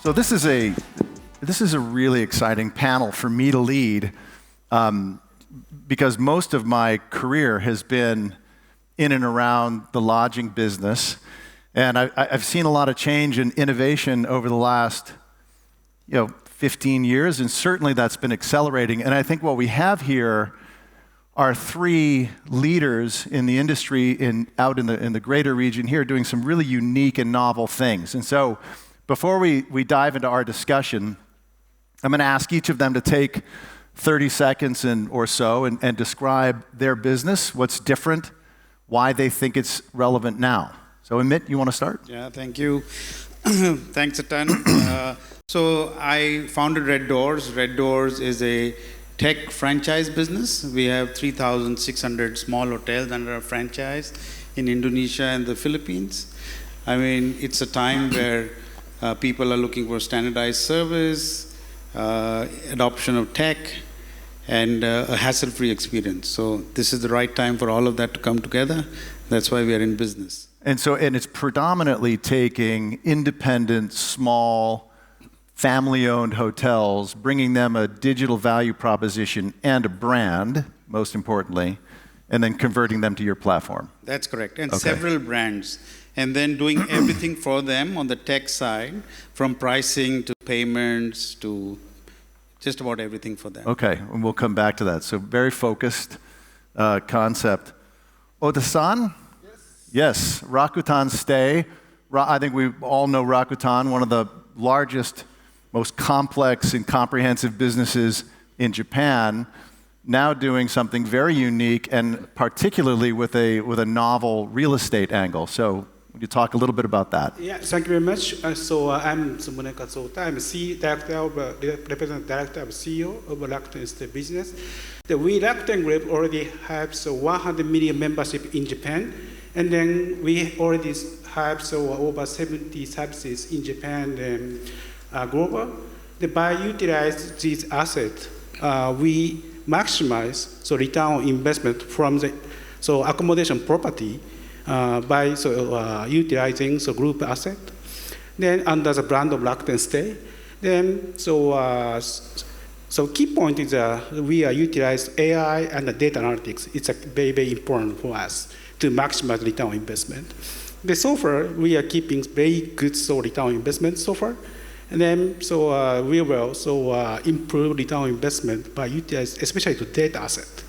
So this is a really exciting panel for me to lead because most of my career has been in and around the lodging business, and I've seen a lot of change and innovation over the last 15 years, and certainly that's been accelerating. And I think what we have here are three leaders in the industry out in the greater region here doing some really unique and novel things. And so before we dive into our discussion, I'm going to ask each of them to take 30 seconds or so and describe their business, what's different, why they think it's relevant now. So Amit, you want to start? Yeah, thank you. Thanks a ton. So I founded RedDoorz. RedDoorz is a tech franchise business. We have 3,600 small hotels under our franchise in Indonesia and the Philippines. I mean, it's a time where people are looking for standardized service, adoption of tech, and a hassle-free experience. So this is the right time for all of that to come together. That's why we are in business. And it's predominantly taking independent, small, family-owned hotels, bringing them a digital value proposition and a brand, most importantly, and then converting them to your platform. That's correct, and several brands. And then doing everything for them on the tech side, from pricing to payments to just about everything for them. Okay, and we'll come back to that. So very focused concept. Ota-san? Yes, Rakuten STAY. I think we all know Rakuten, one of the largest, most complex and comprehensive businesses in Japan, now doing something very unique and particularly with a novel real estate angle. So would you talk a little bit about that? Yeah, thank you very much. I'm Ota Munekatsu. I'm representative director of CEO of Rakuten STAY business. The Rakuten Group already has 100 million membership in Japan, and then we already have over 70 services in Japan and global. By utilizing these assets, we maximize return on investment from the accommodation property by utilizing group asset. Then under the brand of Rakuten STAY, then key point is we utilize AI and the data analytics. It's very, very important for us to maximize return on investment. So far, we are keeping very good return on investment so far. And then we will improve return on investment by utilizing, especially the data asset.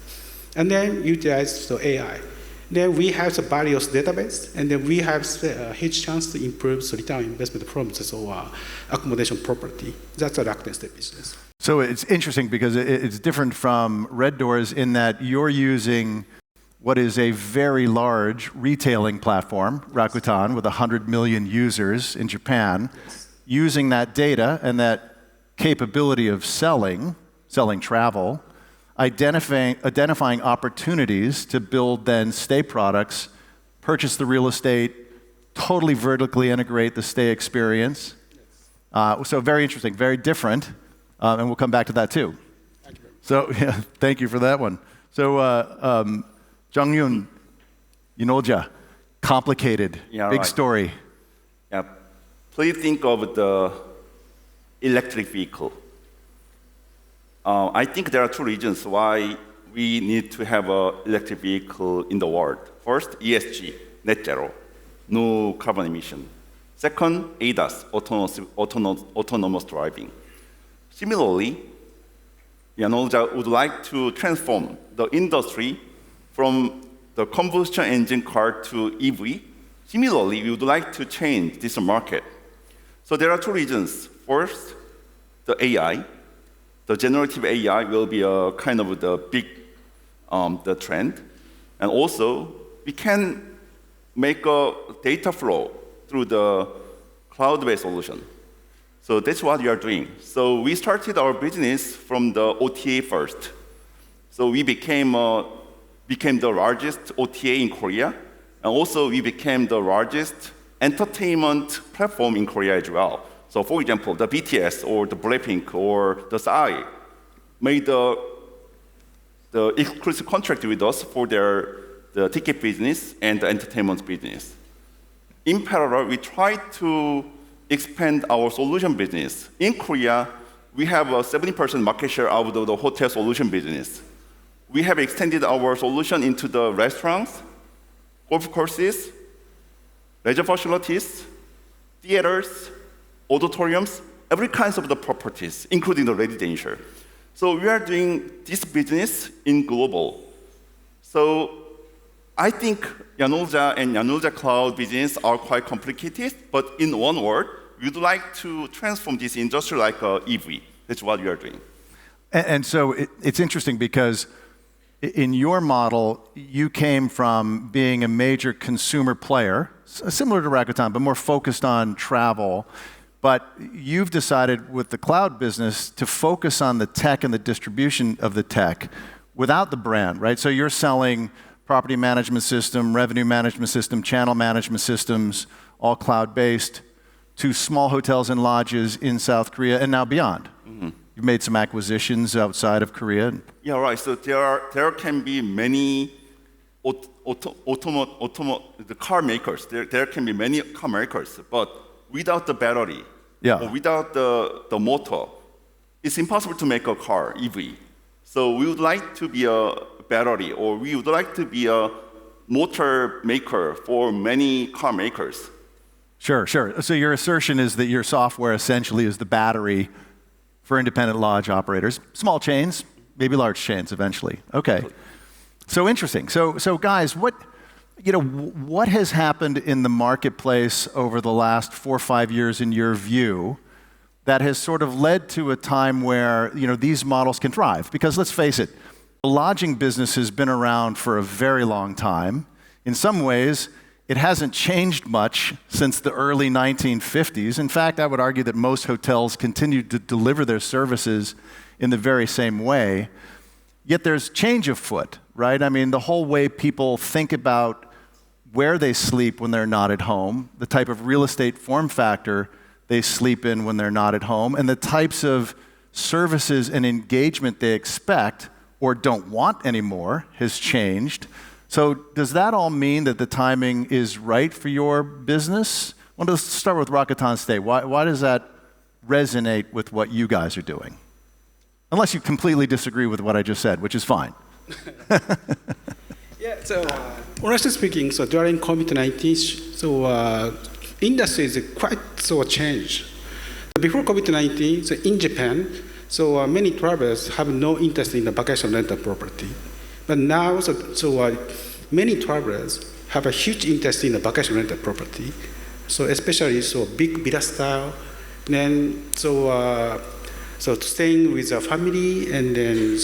And then utilize AI. Then we have the various database, and then we have a huge chance to improve the return on investment from the accommodation property. That's a Rakuten STAY business. So it's interesting because it's different from RedDoorz in that you're using what is a very large retailing platform, Rakuten, with 100 million users in Japan, using that data and that capability of selling travel, identifying opportunities to build then stay products, purchase the real estate, totally vertically integrate the stay experience. So very interesting, very different, and we'll come back to that too. Thank you very much. So yeah, thank you for that one. So Jongyoon, Yanolja, complicated, big story. Yeah. Please think of the electric vehicle. I think there are two reasons why we need to have an electric vehicle in the world. First, ESG, net zero, no carbon emission. Second, ADAS, autonomous driving. Similarly, Yanolja would like to transform the industry from the combustion engine car to EV. Similarly, we would like to change this market. So there are two reasons. First, the AI. The generative AI will be a kind of the big the trend. And also, we can make a data flow through the cloud-based solution. So that's what we are doing. So we started our business from the OTA first. So we became the largest OTA in Korea, and also we became the largest entertainment platform in Korea as well. So for example, the BTS or the Blackpink or the Psy made the exclusive contract with us for the ticket business and the entertainment business. In parallel, we tried to expand our solution business. In Korea, we have a 70% market share out of the hotel solution business. We have extended our solution into the restaurants, golf courses, leisure facilities, theaters, auditoriums, every kind of the properties, including the residential. So we are doing this business in global. So I think Yanolja and Yanolja Cloud business are quite complicated, but in one word, we'd like to transform this industry like EV. That's what we are doing. And so it's interesting because in your model, you came from being a major consumer player, similar to Rakuten, but more focused on travel. But you've decided with the cloud business to focus on the tech and the distribution of the tech without the brand, right? So you're selling property management system, revenue management system, channel management systems, all cloud-based, to small hotels and lodges in South Korea and now beyond. Mm-hmm. You've made some acquisitions outside of Korea. Yeah, right. So there can be many the car makers. There can be many car makers, but without the battery, or without the motor, it's impossible to make a car EV. So we would like to be a battery, or we would like to be a motor maker for many car makers. Sure. So your assertion is that your software essentially is the battery for independent lodge operators, small chains, maybe large chains eventually. Okay. So interesting. So guys, what has happened in the marketplace over the last 4 or 5 years in your view that has sort of led to a time where, these models can thrive? Because let's face it, the lodging business has been around for a very long time. In some ways, it hasn't changed much since the early 1950s. In fact, I would argue that most hotels continue to deliver their services in the very same way. Yet there's change afoot, right? I mean, the whole way people think about where they sleep when they're not at home, the type of real estate form factor they sleep in when they're not at home, and the types of services and engagement they expect or don't want anymore has changed. So does that all mean that the timing is right for your business? I want to start with Rakuten STAY. Why does that resonate with what you guys are doing? Unless you completely disagree with what I just said, which is fine. Yeah, so honestly speaking, so during COVID-19, industry is quite changed. Before COVID-19, so in Japan, many travelers have no interest in the vacation rental property. But now, many travelers have a huge interest in the vacation rental property. So especially big villa style, then staying with a family and then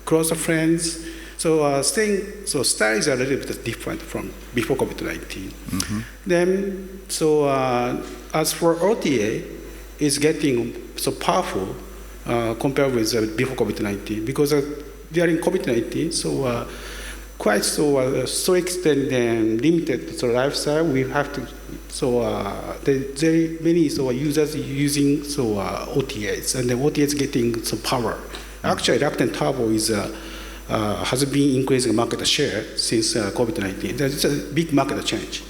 close friends. Style is a little bit different from before COVID-19. Mm-hmm. Then as for OTA, it's getting so powerful compared with before COVID-19 because during COVID-19, quite so extended and limited lifestyle. We have to there many users using OTAs, and the OTAs getting power. Actually, Rakuten Turbo has been increasing market share since COVID-19. It's a big market change.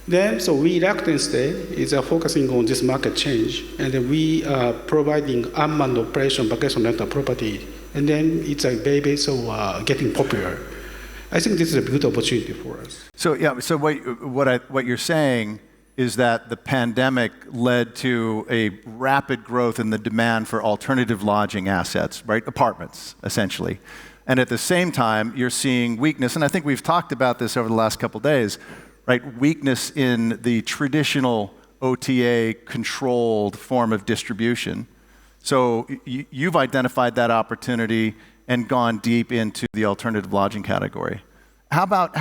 Then, we Rakuten STAY is focusing on this market change, and we are providing unmanned operation vacation rental property. And then it's a baby, getting popular. I think this is a good opportunity for us. So what you're saying is that the pandemic led to a rapid growth in the demand for alternative lodging assets, right? Apartments, essentially. And at the same time, you're seeing weakness, and I think we've talked about this over the last couple of days, right? Weakness in the traditional OTA controlled form of distribution. So you've identified that opportunity and gone deep into the alternative lodging category. How about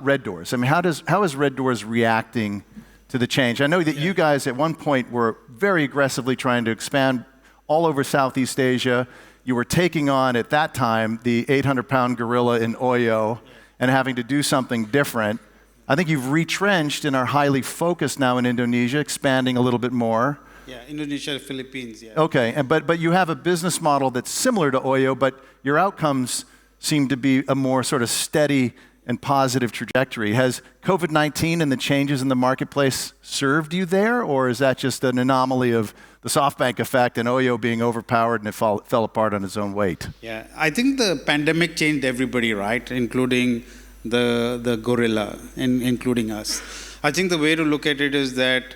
RedDoorz? I mean, how is RedDoorz reacting to the change? I know that you guys at one point were very aggressively trying to expand all over Southeast Asia. You were taking on, at that time, the 800-pound gorilla in Oyo and having to do something different. I think you've retrenched and are highly focused now in Indonesia, expanding a little bit more. Yeah, Indonesia, Philippines, yeah. Okay, but you have a business model that's similar to Oyo, but your outcomes seem to be a more sort of steady and positive trajectory. Has COVID-19 and the changes in the marketplace served you there, or is that just an anomaly of the SoftBank effect and Oyo being overpowered and it fell apart on its own weight? Yeah, I think the pandemic changed everybody, right? Including the gorilla, including us. I think the way to look at it is that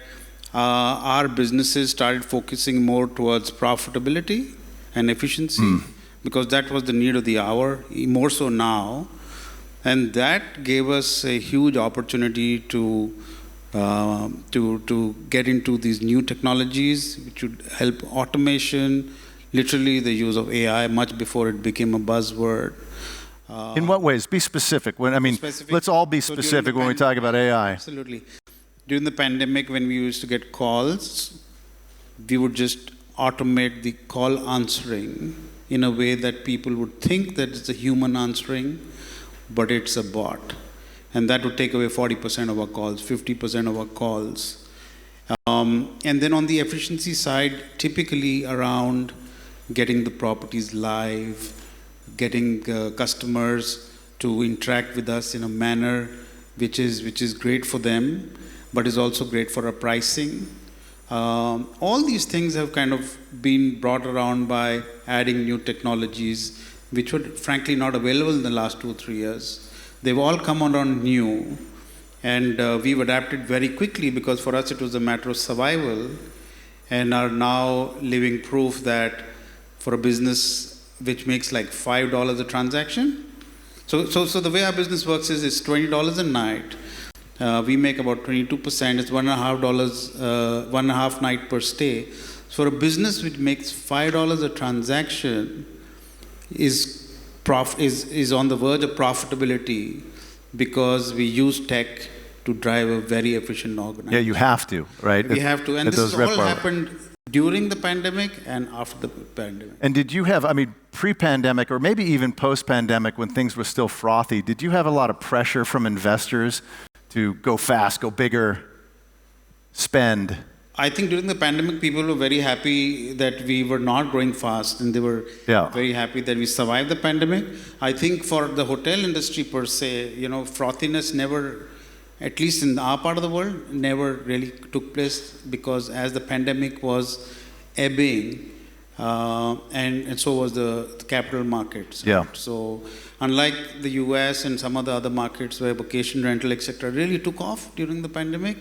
our businesses started focusing more towards profitability and efficiency because that was the need of the hour, more so now. And that gave us a huge opportunity to get into these new technologies, which would help automation, literally the use of AI, much before it became a buzzword. In what ways? Be specific. Let's all be specific when we talk about AI. Absolutely. During the pandemic, when we used to get calls, we would just automate the call answering in a way that people would think that it's a human answering, but it's a bot. And that would take away 40% of our calls, 50% of our calls. And then on the efficiency side, typically around getting the properties live, getting customers to interact with us in a manner which is great for them, but is also great for our pricing. All these things have kind of been brought around by adding new technologies, which were frankly not available in the last 2 or 3 years. They've all come on new, and we've adapted very quickly because for us it was a matter of survival, and are now living proof that for a business which makes like $5 a transaction. So the way our business works is it's $20 a night. We make about 22%. It's $1.50, 1.5 night per stay. For a business which makes $5 a transaction is on the verge of profitability because we use tech to drive a very efficient organization. Yeah, you have to, right? We have to. And this has all happened during the pandemic and after the pandemic. And did you have, pre-pandemic or maybe even post-pandemic when things were still frothy, did you have a lot of pressure from investors to go fast, go bigger, spend? I think during the pandemic, people were very happy that we were not growing fast, and they were very happy that we survived the pandemic. I think for the hotel industry per se, frothiness never, at least in our part of the world, never really took place because as the pandemic was ebbing, and so was the capital markets. Yeah. Right? So unlike the US and some of the other markets where vacation rental, etc., really took off during the pandemic,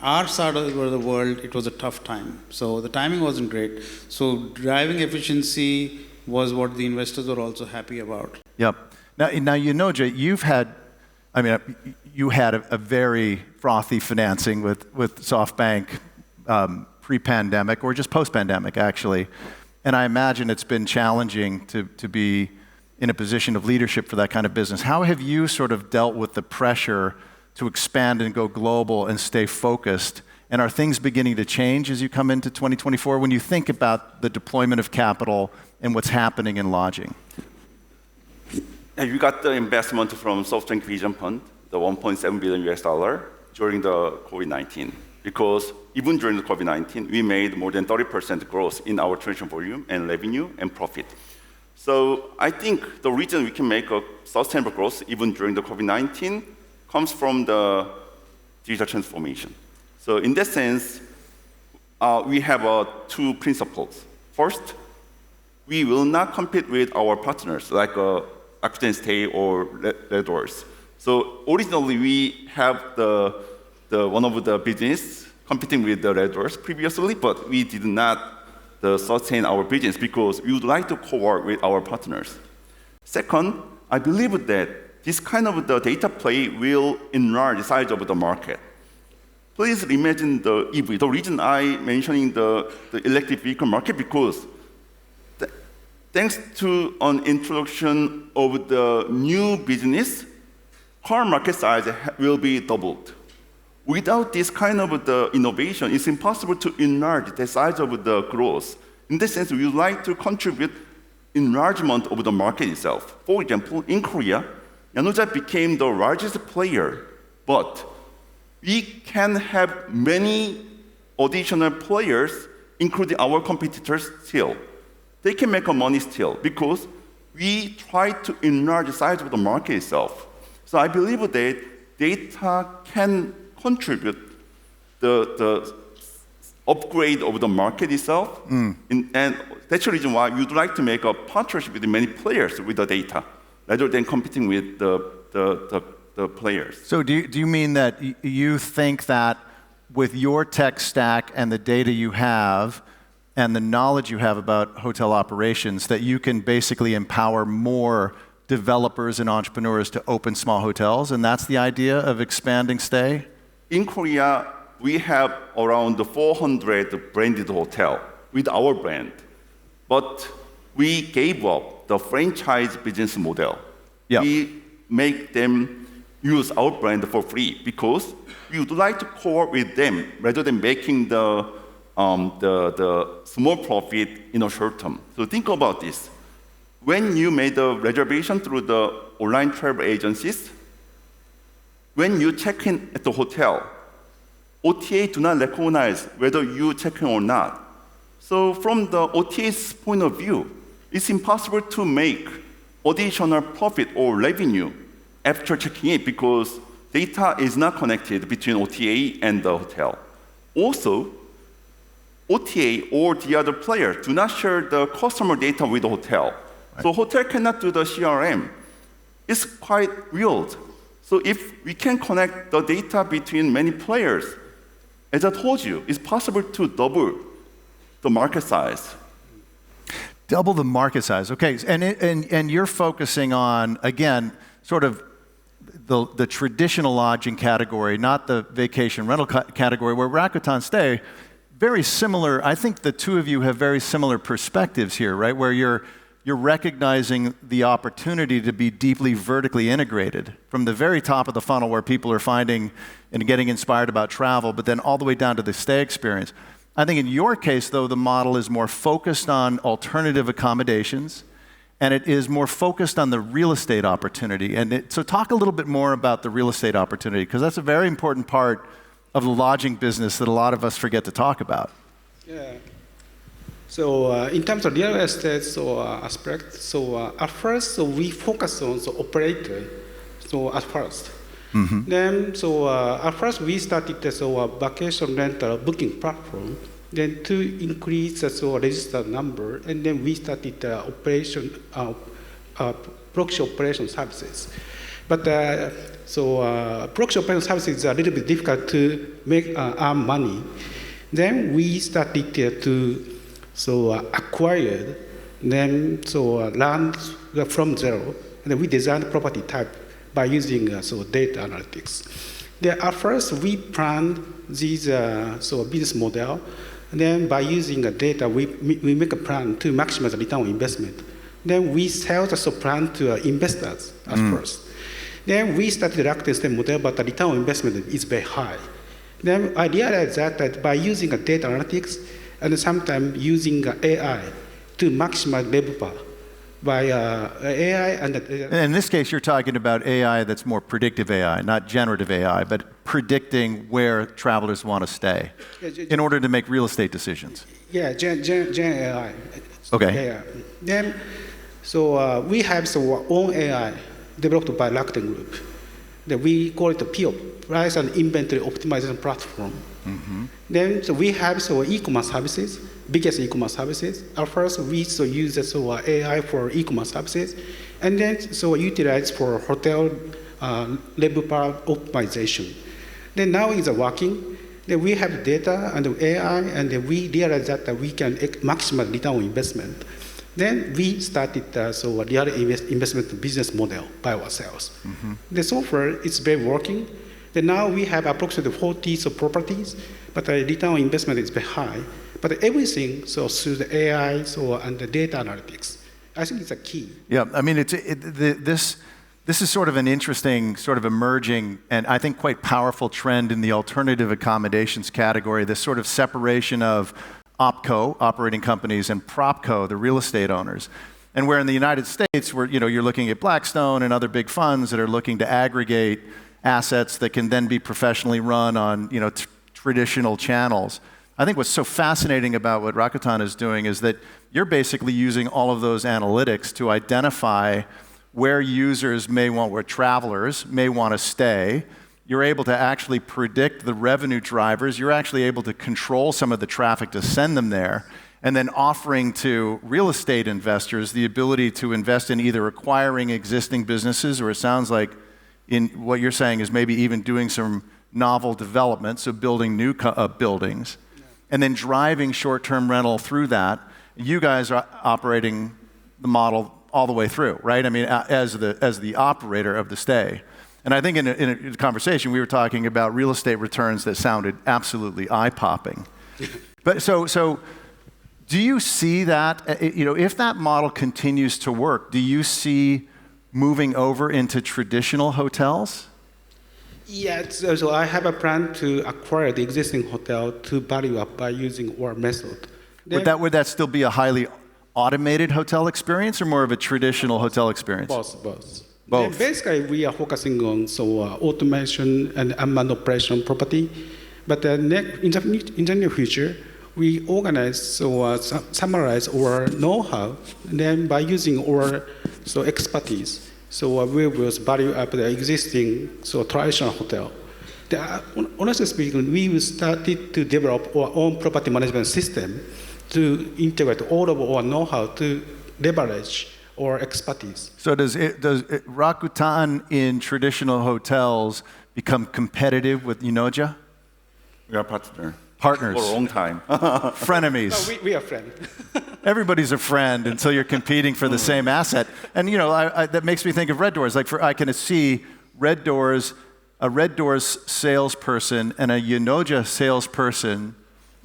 our side of the world, it was a tough time. So the timing wasn't great. So driving efficiency was what the investors were also happy about. Yep. Now Yanolja, you had a very frothy financing with SoftBank pre-pandemic or just post-pandemic, actually. And I imagine it's been challenging to be in a position of leadership for that kind of business. How have you sort of dealt with the pressure to expand and go global and stay focused? And are things beginning to change as you come into 2024 when you think about the deployment of capital and what's happening in lodging? You got the investment from SoftBank Vision Fund, the $1.7 billion during the COVID-19. Because even during the COVID-19, we made more than 30% growth in our transaction volume and revenue and profit. So I think the reason we can make a sustainable growth even during the COVID-19 comes from the digital transformation. So in that sense, we have 2 principles. First, we will not compete with our partners like Rakuten STAY or RedDoorz. So originally we have the one of the business competing with the RedDoorz previously, but we did not sustain our business because we would like to co-work with our partners. Second, I believe that this kind of the data play will enlarge the size of the market. Please imagine the EV. The reason I mentioning the electric vehicle market because thanks to an introduction of the new business, car market size will be doubled. Without this kind of the innovation, it's impossible to enlarge the size of the growth. In this sense, we would like to contribute enlargement of the market itself. For example, in Korea, Yanolja became the largest player, but we can have many additional players, including our competitors still. They can make money still because we try to enlarge the size of the market itself. So I believe that data can contribute the upgrade of the market itself, and that's the reason why you'd like to make a partnership with many players with the data, rather than competing with the players. So do you mean that you think that with your tech stack and the data you have and the knowledge you have about hotel operations, that you can basically empower more developers and entrepreneurs to open small hotels, and that's the idea of expanding Stay? In Korea, we have around 400 branded hotels with our brand, but we gave up the franchise business model. Yeah. We make them use our brand for free because we would like to co-work with them rather than making the small profit in a short term. So think about this. When you made a reservation through the online travel agencies, when you check in at the hotel, OTA do not recognize whether you check in or not. So from the OTA's point of view, it's impossible to make additional profit or revenue after checking in because data is not connected between OTA and the hotel. Also, OTA or the other player do not share the customer data with the hotel. Right. So hotel cannot do the CRM. It's quite weird. So if we can connect the data between many players, as I told you, it's possible to double the market size. Double the market size. Okay, and you're focusing on, again, sort of the traditional lodging category, not the vacation rental category, where Rakuten STAY, very similar. I think the two of you have very similar perspectives here, right? Where you're recognizing the opportunity to be deeply vertically integrated from the very top of the funnel where people are finding and getting inspired about travel, but then all the way down to the stay experience. I think in your case, though, the model is more focused on alternative accommodations, and it is more focused on the real estate opportunity. So talk a little bit more about the real estate opportunity, because that's a very important part of the lodging business that a lot of us forget to talk about. Yeah. So in terms of real estate aspect, at first we focus on the operator. At first, then at first we started a vacation rental booking platform. Then to increase the registered number, and then we started proxy operation services. But proxy operation services are a little bit difficult to make earn money. Then we started to acquired them land from zero, and then we designed property type by using data analytics. Then at first we planned these business model, and then by using data we make a plan to maximize the return on investment. Then we sell the plan to investors at first. Then we started the Rakuten STAY model, but the return on investment is very high. Then I realized that by using data analytics and sometimes using AI to maximize RevPAR by AI and in this case, you're talking about AI that's more predictive AI, not generative AI, but predicting where travelers want to stay in order to make real estate decisions. Yeah, Gen AI. Okay. AI. Then, we have our own AI developed by Rakuten Group. That we call it the PO, Price and Inventory Optimization Platform. Then we have e-commerce services, biggest e-commerce services. At first, we use AI for e-commerce services, and then utilize for hotel RevPAR optimization. Then now it's working. Then we have data and AI, and then we realize that we can maximize return on investment. Then we started real investment business model by ourselves. The software is very working. Then now we have approximately 40 properties, but the return on investment is very high. But everything through the AI and the data analytics, I think it's a key. Yeah, I mean, this is sort of an interesting, sort of emerging, and I think quite powerful trend in the alternative accommodations category. This sort of separation of OpCo, operating companies, and PropCo, the real estate owners. And where in the United States, where you're looking at Blackstone and other big funds that are looking to aggregate assets that can then be professionally run on traditional channels. I think what's so fascinating about what Rakuten is doing is that you're basically using all of those analytics to identify where users may want, where travelers may want to stay. You're able to actually predict the revenue drivers. You're actually able to control some of the traffic to send them there, and then offering to real estate investors the ability to invest in either acquiring existing businesses, or it sounds like in what you're saying is maybe even doing some novel development, so building new buildings, and then driving short-term rental through that. You guys are operating the model all the way through, right? I mean, as the operator of the stay. And I think in a conversation we were talking about real estate returns that sounded absolutely eye-popping. But so do you see that, if that model continues to work, do you see moving over into traditional hotels? Yeah, so I have a plan to acquire the existing hotel to value up by using our method. Would that still be a highly automated hotel experience or more of a traditional hotel experience? Both. Both. Basically, we are focusing on automation and unmanned operation property. But in the near future, we organize, summarize our know-how, and then by using our expertise, we will value up the existing traditional hotel. Honestly speaking, we started to develop our own property management system to integrate all of our know-how to leverage our expertise. So does Rakuten in traditional hotels become competitive with Yanolja? We are partners. Partners. For a long time. Frenemies. No, we are friends. Everybody's a friend until you're competing for the same asset. And that makes me think of RedDoorz. Like I can see RedDoorz, a RedDoorz salesperson and a Yanolja salesperson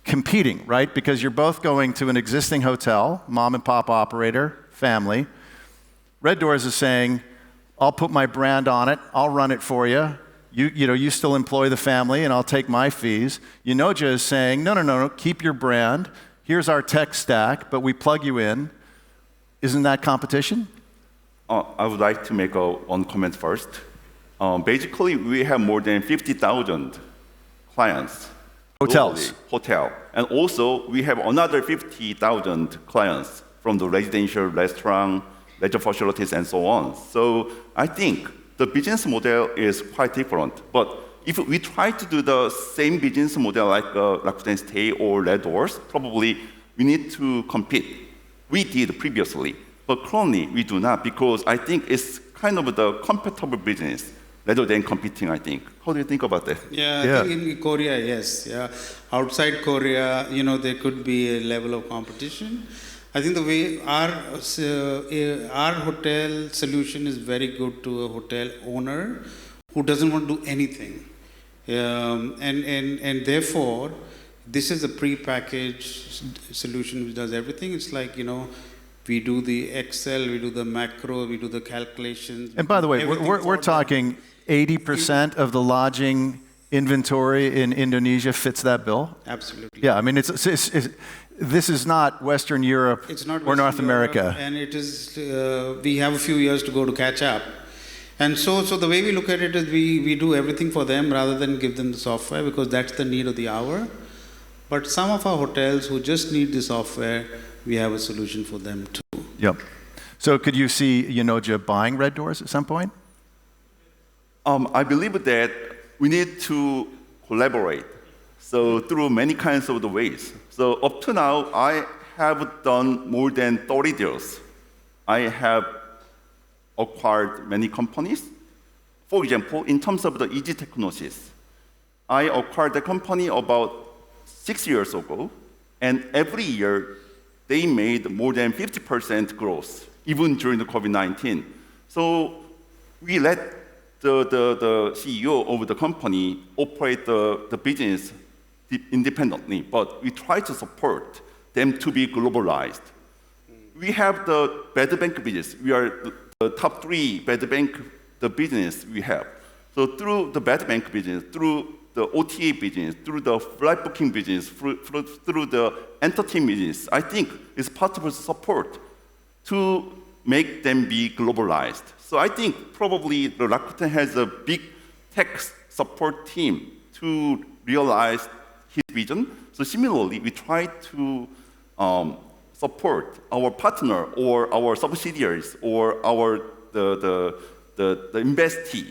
competing, right? Because you're both going to an existing hotel, mom and pop operator, family. RedDoorz is saying, I'll put my brand on it, I'll run it for you. You still employ the family and I'll take my fees. Yanolja is saying, no, keep your brand. Here's our tech stack, but we plug you in. Isn't that competition? I would like to make one comment first. Basically, we have more than 50,000 clients. Hotels. Hotel. And also, we have another 50,000 clients from the residential, restaurant, leisure facilities, and so on. So I think the business model is quite different. But if we try to do the same business model like Rakuten STAY or RedDoorz, probably we need to compete. We did previously, but currently we do not, because I think it's kind of the compatible business rather than competing, I think. How do you think about that? Yeah, I think in Korea, yes. Yeah. Outside Korea, there could be a level of competition. I think the way our hotel solution is very good to a hotel owner who doesn't want to do anything. And therefore, this is a pre-packaged solution which does everything. It's like, we do the Excel, we do the macro, we do the calculations. And by the way, we're talking 80% of the lodging inventory in Indonesia fits that bill? Absolutely. Yeah, I mean, this is not Western Europe or North America. And it is, we have a few years to go to catch up. And so the way we look at it is we do everything for them rather than give them the software, because that's the need of the hour. But some of our hotels who just need the software, we have a solution for them too. Yep. So could you see Yanolja buying RedDoorz at some point? I believe that we need to collaborate. So through many kinds of the ways. So up to now, I have done more than 30 deals. I have acquired many companies. For example, in terms of the Easy Technologies, I acquired the company about 6 years ago, and every year they made more than 50% growth, even during the COVID-19. So we let the CEO of the company operate the business independently, but we try to support them to be globalized. We have the bed bank business. We are the top 3 bed bank the business we have. So through the bed bank business, through the OTA business, through the flight booking business, through the entertainment business, I think it's possible to support to make them be globalized. So I think probably the Rakuten has a big tech support team to realize his vision. So similarly, we try to support our partner or our subsidiaries or our the investee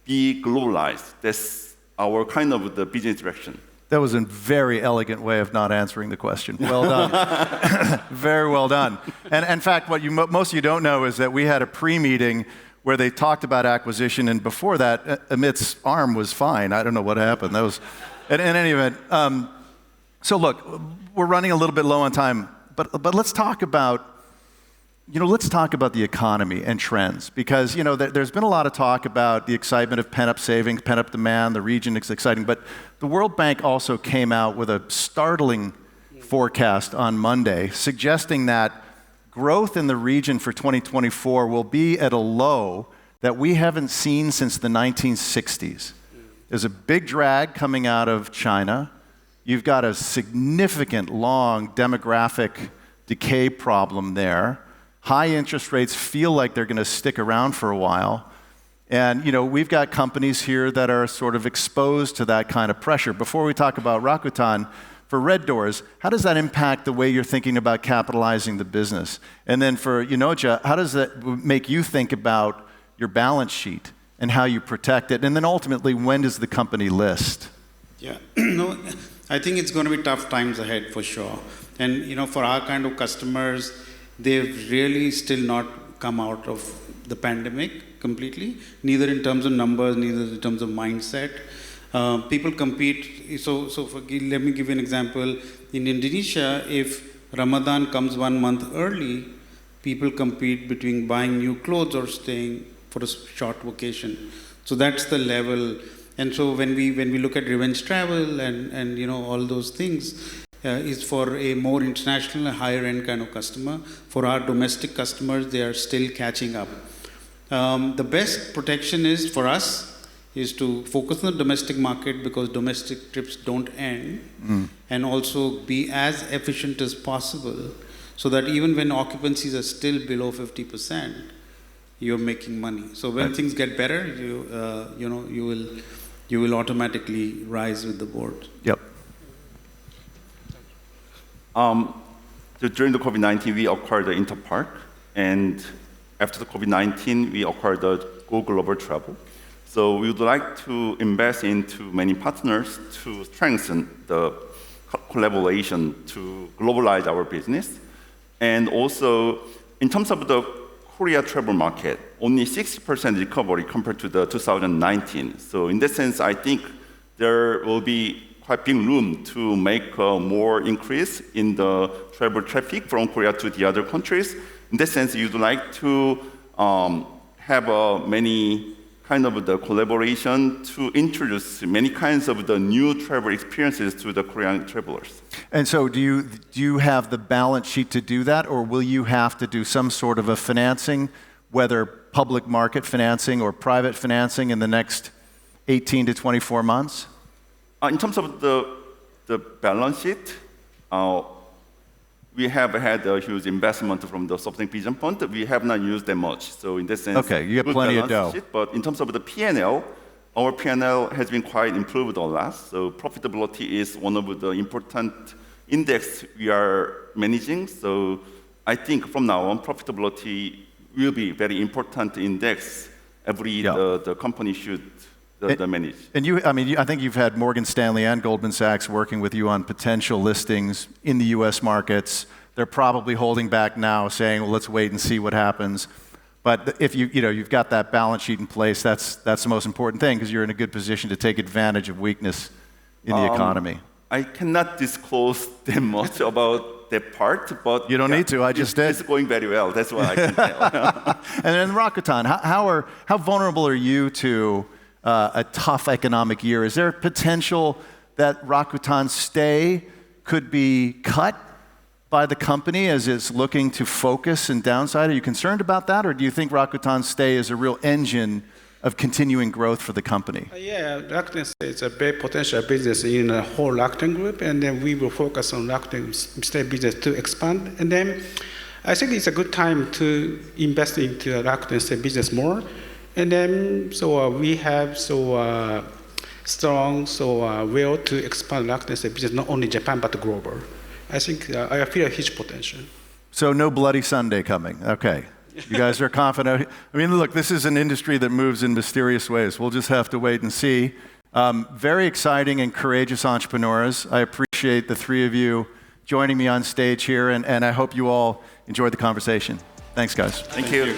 be globalized. That's our kind of the business direction. That was a very elegant way of not answering the question. Well done. Very well done. And in fact, what most of you don't know is that we had a pre-meeting where they talked about acquisition, and before that, Amit's arm was fine. I don't know what happened. That was, in any event. So look, we're running a little bit low on time, but let's talk about, let's talk about the economy and trends, because there's been a lot of talk about the excitement of pent-up savings, pent-up demand. The region is exciting, but the World Bank also came out with a startling forecast on Monday, suggesting that growth in the region for 2024 will be at a low that we haven't seen since the 1960s. There's a big drag coming out of China. You've got a significant, long demographic decay problem there. High interest rates feel like they're going to stick around for a while. And, we've got companies here that are sort of exposed to that kind of pressure. Before we talk about Rakuten, for RedDoorz, how does that impact the way you're thinking about capitalizing the business? And then for Yanolja, how does that make you think about your balance sheet and how you protect it? And then ultimately, when does the company list? Yeah, no, I think it's going to be tough times ahead for sure. And, for our kind of customers, they've really still not come out of the pandemic completely, neither in terms of numbers, neither in terms of mindset. People compete. So let me give you an example. In Indonesia, if Ramadan comes 1 month early, people compete between buying new clothes or staying for a short vacation. So that's the level. And so when we look at revenge travel and all those things, is for a more international, higher end kind of customer. For our domestic customers, they are still catching up. The best protection is for us is to focus on the domestic market, because domestic trips don't end, and also be as efficient as possible, so that even when occupancies are still below 50%, you're making money. So when things get better, you will automatically rise with the board. Yep. During the COVID-19, we acquired the Interpark, and after the COVID-19, we acquired the Go Global Travel. So we would like to invest into many partners to strengthen the collaboration to globalize our business. And also, in terms of the Korea travel market, only 60% recovery compared to the 2019. So in that sense, I think there will be quite big room to make more increase in the travel traffic from Korea to the other countries. In that sense, you'd like to have many kind of the collaboration to introduce many kinds of the new travel experiences to the Korean travelers. And so do you have the balance sheet to do that, or will you have to do some sort of a financing, whether public market financing or private financing, in the next 18 to 24 months? In terms of the balance sheet, we have had a huge investment from the Softbank Vision Fund. We have not used that much. So in that sense, okay, you have plenty of dough. Sheet, but in terms of the P&L, our P&L has been quite improved a lot. So profitability is one of the important index we are managing. So I think from now on, profitability will be very important index the company should manage. And I think you've had Morgan Stanley and Goldman Sachs working with you on potential listings in the U.S. markets. They're probably holding back now, saying, well, let's wait and see what happens. But if you've got that balance sheet in place, that's the most important thing, because you're in a good position to take advantage of weakness in the economy. I cannot disclose that much about that part, but you don't need to. I just did. It's going very well. That's what I can tell. And then Rakuten, how vulnerable are you to a tough economic year? Is there potential that Rakuten STAY could be cut by the company as it's looking to focus and downside? Are you concerned about that, or do you think Rakuten STAY is a real engine of continuing growth for the company? Yeah, Rakuten STAY is a very potential business in the whole Rakuten Group, and then we will focus on Rakuten STAY business to expand. And then I think it's a good time to invest into Rakuten STAY business more. And then, we have strong will to expand Rakuten STAY business, not only Japan, but global. I think I feel a huge potential. So no Bloody Sunday coming. Okay. You guys are confident. I mean, look, this is an industry that moves in mysterious ways. We'll just have to wait and see. Very exciting and courageous entrepreneurs. I appreciate the three of you joining me on stage here, and I hope you all enjoyed the conversation. Thanks, guys. Thank you.